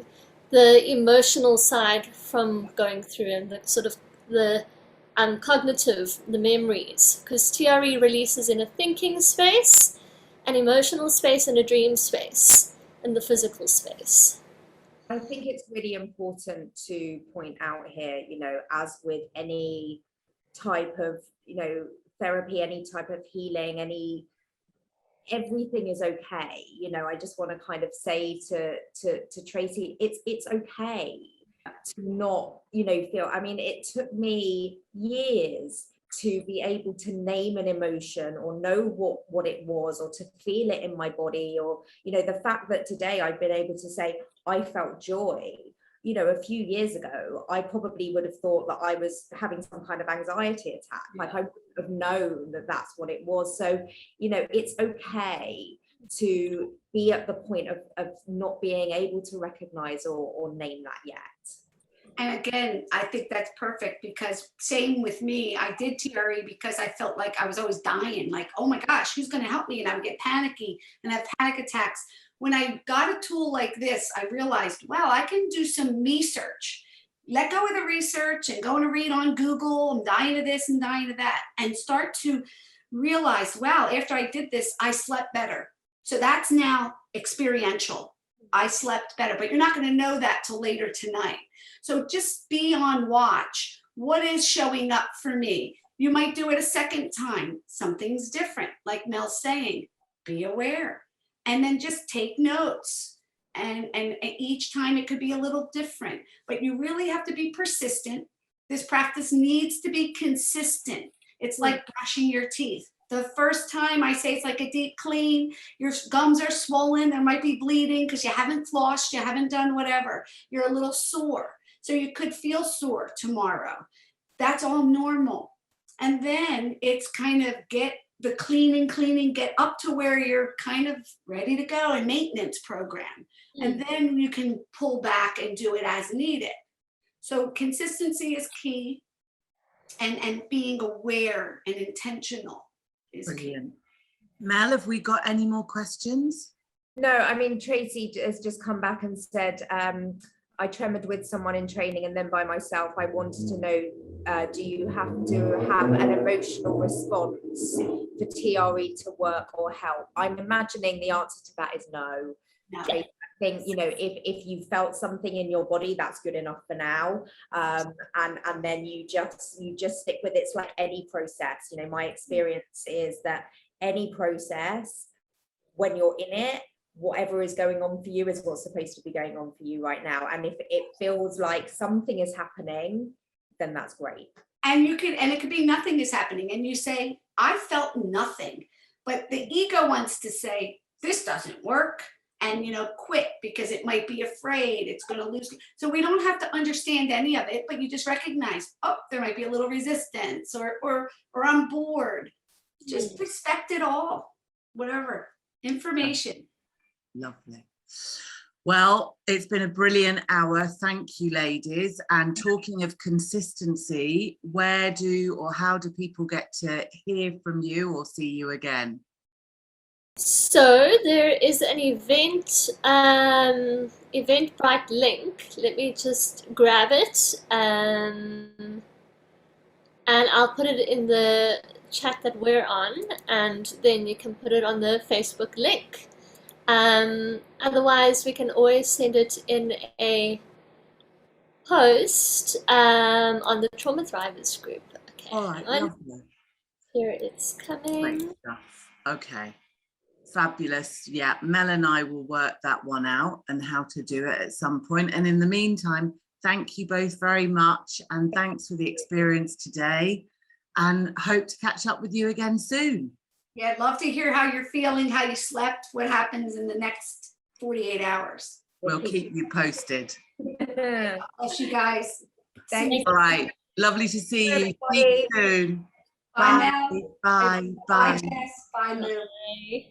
the emotional side from going through, and the sort of the cognitive, the memories, because TRE releases in a thinking space, an emotional space, and a dream space, and the physical space. I think it's really important to point out here, you know, as with any type of, you know, therapy, any type of healing, everything is okay. You know, I just want to kind of say to Tracy, it's okay to not, you know, feel. I mean, it took me years to be able to name an emotion or know what it was, or to feel it in my body, or, you know, the fact that today I've been able to say I felt joy. You know, a few years ago, I probably would have thought that I was having some kind of anxiety attack. Like, I wouldn't have known that that's what it was. So, you know, it's okay to be at the point of not being able to recognize or name that yet. And again, I think that's perfect, because same with me. I did TRE because I felt like I was always dying. Like, oh my gosh, who's going to help me? And I would get panicky and have panic attacks. When I got a tool like this, I realized, wow, I can do some me search. Let go of the research and go and read on Google. I'm dying of this and dying of that. And start to realize, wow, after I did this, I slept better. So that's now experiential. I slept better, but you're not going to know that till later tonight. So just be on watch. What is showing up for me? You might do it a second time. Something's different. Like Mel's saying, be aware. And then just take notes. And each time it could be a little different. But you really have to be persistent. This practice needs to be consistent. It's like brushing your teeth. The first time I say it's like a deep clean, your gums are swollen, there might be bleeding because you haven't flossed, you haven't done whatever. You're a little sore. So you could feel sore tomorrow. That's all normal. And then it's kind of get the cleaning, get up to where you're kind of ready to go, a maintenance program. And then you can pull back and do it as needed. So consistency is key, and being aware and intentional is Brilliant. key. Mel, have we got any more questions? No, I mean, Tracy has just come back and said, I tremored with someone in training and then by myself. I wanted to know, do you have to have an emotional response for TRE to work or help? I'm imagining the answer to that is no. No. Tracy, I think, you know, if you felt something in your body, that's good enough for now. And then you just stick with it. It's like any process. You know, my experience is that any process, when you're in it, whatever is going on for you is what's supposed to be going on for you right now. And if it feels like something is happening, then that's great. And it could be nothing is happening. And you say, I felt nothing. But the ego wants to say, this doesn't work. And, you know, quit because it might be afraid it's going to lose. So we don't have to understand any of it, but you just recognize, oh, there might be a little resistance or I'm bored. Just respect it all, whatever information. Lovely. Well, it's been a brilliant hour. Thank you, ladies. And talking of consistency, where do or how do people get to hear from you or see you again? So there is an Eventbrite link. Let me just grab it, and I'll put it in the chat that we're on, and then you can put it on the Facebook link. Otherwise, we can always send it in a post on the Trauma Thrivers group. Okay, All right, hang on. lovely. Here it's Great coming. stuff. Okay, fabulous. Yeah, Mel and I will work that one out and how to do it at some point. And in the meantime, thank you both very much, and thanks for the experience today, and hope to catch up with you again soon. Yeah, I'd love to hear how you're feeling, how you slept, what happens in the next 48 hours. We'll keep you posted. Bless you guys. Thanks. All right, lovely to see you. See you soon. Bye now. Bye. Bye, Bye. Jess. Bye, Lou. Bye.